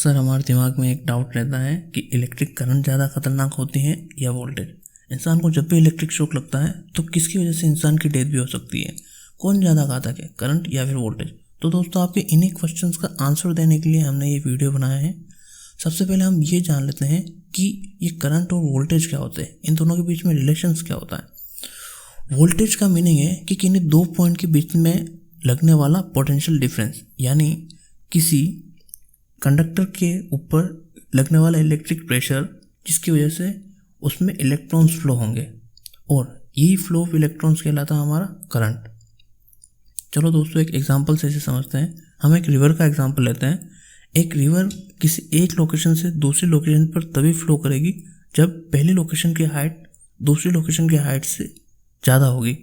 अक्सर हमारे दिमाग में एक डाउट रहता है कि इलेक्ट्रिक करंट ज़्यादा खतरनाक होती है या वोल्टेज। इंसान को जब भी इलेक्ट्रिक शॉक लगता है तो किसकी वजह से इंसान की डेथ भी हो सकती है। कौन ज़्यादा घातक है, करंट या फिर वोल्टेज? तो दोस्तों, आपके इन्हीं क्वेश्चंस का आंसर देने के लिए हमने ये वीडियो बनाया है। सबसे पहले हम ये जान लेते हैं कि ये करंट और वोल्टेज क्या होते हैं, इन दोनों के बीच में रिलेशंस क्या होता है। वोल्टेज का मीनिंग है कि किन्हीं दो पॉइंट के बीच में लगने वाला पोटेंशियल डिफरेंस, यानी किसी कंडक्टर के ऊपर लगने वाला इलेक्ट्रिक प्रेशर जिसकी वजह से उसमें इलेक्ट्रॉन्स फ्लो होंगे, और यही फ्लो ऑफ इलेक्ट्रॉन्स कहलाता है हमारा करंट। चलो दोस्तों, एक एग्जांपल से इसे समझते हैं। हम एक रिवर का एग्जांपल लेते हैं। एक रिवर किसी एक लोकेशन से दूसरी लोकेशन पर तभी फ्लो करेगी जब पहली लोकेशन की हाइट दूसरी लोकेशन की हाइट से ज़्यादा होगी,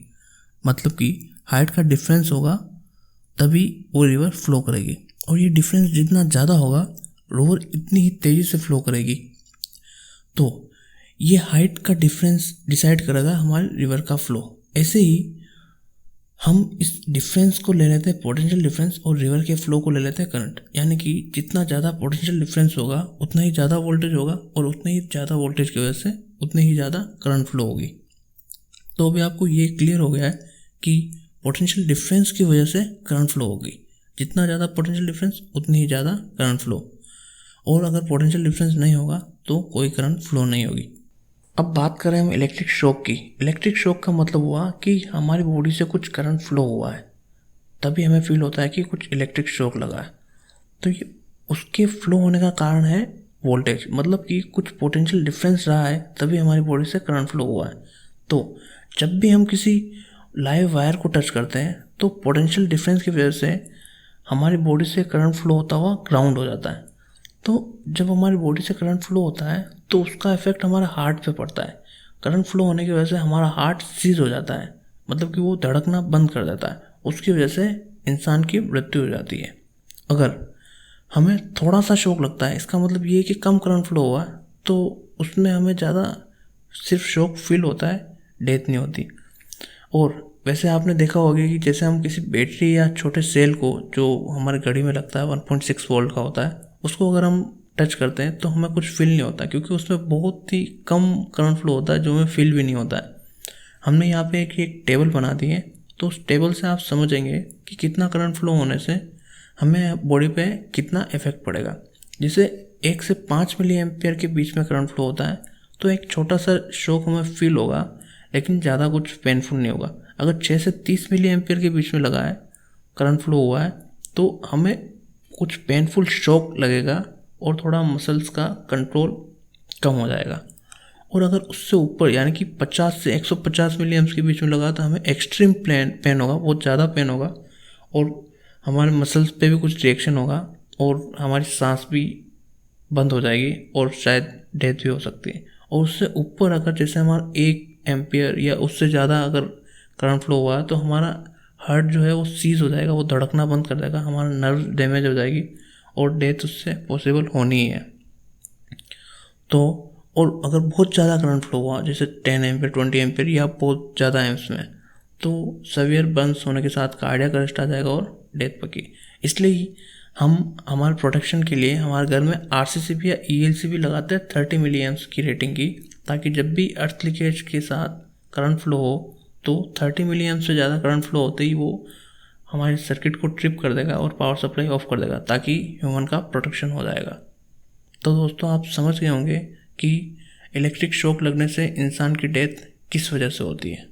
मतलब कि हाइट का डिफरेंस होगा, तभी वो रिवर फ्लो करेगी। और ये डिफरेंस जितना ज़्यादा होगा, रिवर इतनी ही तेज़ी से फ्लो करेगी। तो ये हाइट का डिफरेंस डिसाइड करेगा हमारे रिवर का फ्लो। ऐसे ही हम इस डिफरेंस को ले लेते हैं पोटेंशियल डिफरेंस, और रिवर के फ्लो को ले लेते हैं करंट। यानी कि जितना ज़्यादा पोटेंशियल डिफरेंस होगा उतना ही ज़्यादा वोल्टेज होगा, और उतने ही ज़्यादा वोल्टेज की वजह से उतनी ही ज़्यादा करंट फ्लो होगी। तो अभी आपको ये क्लियर हो गया है कि पोटेंशियल डिफरेंस की वजह से करंट फ्लो होगी। जितना ज़्यादा पोटेंशियल डिफरेंस उतनी ही ज़्यादा करंट फ्लो, और अगर पोटेंशियल डिफरेंस नहीं होगा तो कोई करंट फ्लो नहीं होगी। अब बात करें हम इलेक्ट्रिक शॉक की। इलेक्ट्रिक शॉक का मतलब हुआ कि हमारी बॉडी से कुछ करंट फ्लो हुआ है, तभी हमें फील होता है कि कुछ इलेक्ट्रिक शॉक लगा है। तो ये उसके फ्लो होने का कारण है वोल्टेज, मतलब कि कुछ पोटेंशियल डिफरेंस रहा है तभी हमारी बॉडी से करंट फ्लो हुआ है। तो जब भी हम किसी लाइव वायर को टच करते हैं तो पोटेंशियल डिफरेंस की वजह से हमारी बॉडी से करंट फ्लो होता हुआ ग्राउंड हो जाता है। तो जब हमारी बॉडी से करंट फ्लो होता है तो उसका इफेक्ट हमारे हार्ट पे पड़ता है। करंट फ्लो होने की वजह से हमारा हार्ट सीज हो जाता है, मतलब कि वो धड़कना बंद कर देता है। उसकी वजह से इंसान की मृत्यु हो जाती है। अगर हमें थोड़ा सा शॉक लगता है, इसका मतलब ये है कि कम करंट फ्लो हुआ है, तो उसमें हमें ज़्यादा सिर्फ शॉक फील होता है, डेथ नहीं होती। और वैसे आपने देखा होगा कि जैसे हम किसी बैटरी या छोटे सेल को, जो हमारे घड़ी में लगता है 1.6 वोल्ट का होता है, उसको अगर हम टच करते हैं तो हमें कुछ फील नहीं होता, क्योंकि उसमें बहुत ही कम करंट फ्लो होता है जो हमें फील भी नहीं होता है। हमने यहाँ पे एक टेबल बना दी है, तो उस टेबल से आप समझेंगे कि कितना करंट फ्लो होने से हमें बॉडी पे कितना इफेक्ट पड़ेगा। जैसे 1 से 5 मिली एम्पियर के बीच में करंट फ्लो होता है, तो एक छोटा सा शॉक हमें फील होगा, लेकिन ज़्यादा कुछ पेनफुल नहीं होगा। अगर 6 से 30 मिली एम्पियर के बीच में लगा है, करंट फ्लो हुआ है, तो हमें कुछ पेनफुल शॉक लगेगा और थोड़ा मसल्स का कंट्रोल कम हो जाएगा। और अगर उससे ऊपर यानी कि 50 से 150 मिली एम्प्स के बीच में लगा तो हमें एक्सट्रीम पेन होगा, बहुत ज़्यादा पेन होगा, और हमारे मसल्स पे भी कुछ रिएक्शन होगा, और हमारी सांस भी बंद हो जाएगी, और शायद डेथ भी हो सकती है। और उससे ऊपर अगर जैसे हमारा 1 एम्पियर या उससे ज़्यादा अगर करंट फ्लो हुआ है, तो हमारा हार्ट जो है वो सीज हो जाएगा, वो धड़कना बंद कर देगा, हमारा नर्व डैमेज हो जाएगी, और डेथ उससे पॉसिबल होनी ही है। तो और अगर बहुत ज़्यादा करंट फ्लो हुआ, जैसे 10 एम्पियर 20 एम्पियर या बहुत ज़्यादा एम्प्स में, तो सवियर बर्न्स होने के साथ कार्डियक अरेस्ट आ जाएगा और डेथ पक्की। इसलिए हम हमारे प्रोटेक्शन के लिए हमारे घर में RCCB या ELCB लगाते हैं 30 मिली एम्प्स की रेटिंग की, ताकि जब भी अर्थ लीकेज के साथ करंट फ्लो हो तो 30 मिली एम्प्स से ज़्यादा करंट फ्लो होते ही वो हमारे सर्किट को ट्रिप कर देगा और पावर सप्लाई ऑफ कर देगा, ताकि ह्यूमन का प्रोटेक्शन हो जाएगा। तो दोस्तों, आप समझ गए होंगे कि इलेक्ट्रिक शॉक लगने से इंसान की डेथ किस वजह से होती है।